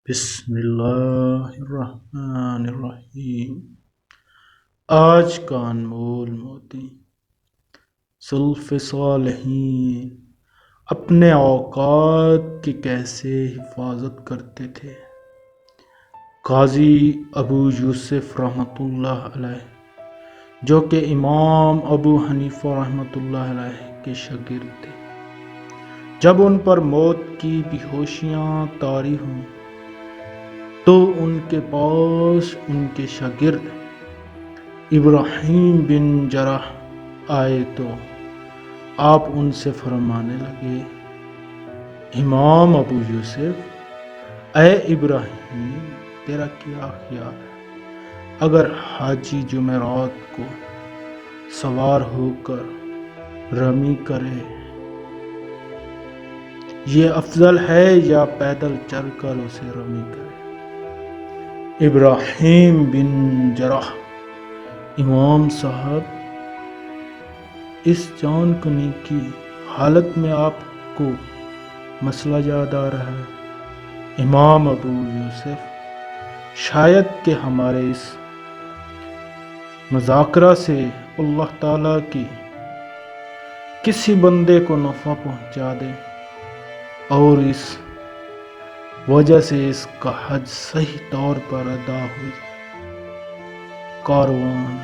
بسم اللہ الرحمن الرحیم۔ آج کا انمول موتی سلف صالحین اپنے اوقات کی کیسے حفاظت کرتے تھے۔ قاضی ابو یوسف رحمۃ اللہ علیہ جو کہ امام ابو حنیفہ رحمۃ اللہ علیہ کے شاگرد تھے، جب ان پر موت کی بے ہوشیاں طاری ہوں تو ان کے پاس ان کے شاگرد ابراہیم بن جرح آئے تو آپ ان سے فرمانے لگے، امام ابو یوسف، اے ابراہیم، تیرا کیا خیال ہے اگر حاجی جمعرات کو سوار ہو کر رمی کرے، یہ افضل ہے یا پیدل چل کر اسے رمی کرے؟ ابراہیم بن جرح، امام صاحب، اس جان کنی کی حالت میں آپ کو مسئلہ یاد آ رہا ہے؟ امام ابو یوسف، شاید کہ ہمارے اس مذاکرہ سے اللہ تعالیٰ کی کسی بندے کو نفع پہنچا دے اور اس وجہ سے اس کا حج صحیح طور پر ادا ہو جائے۔ کاروان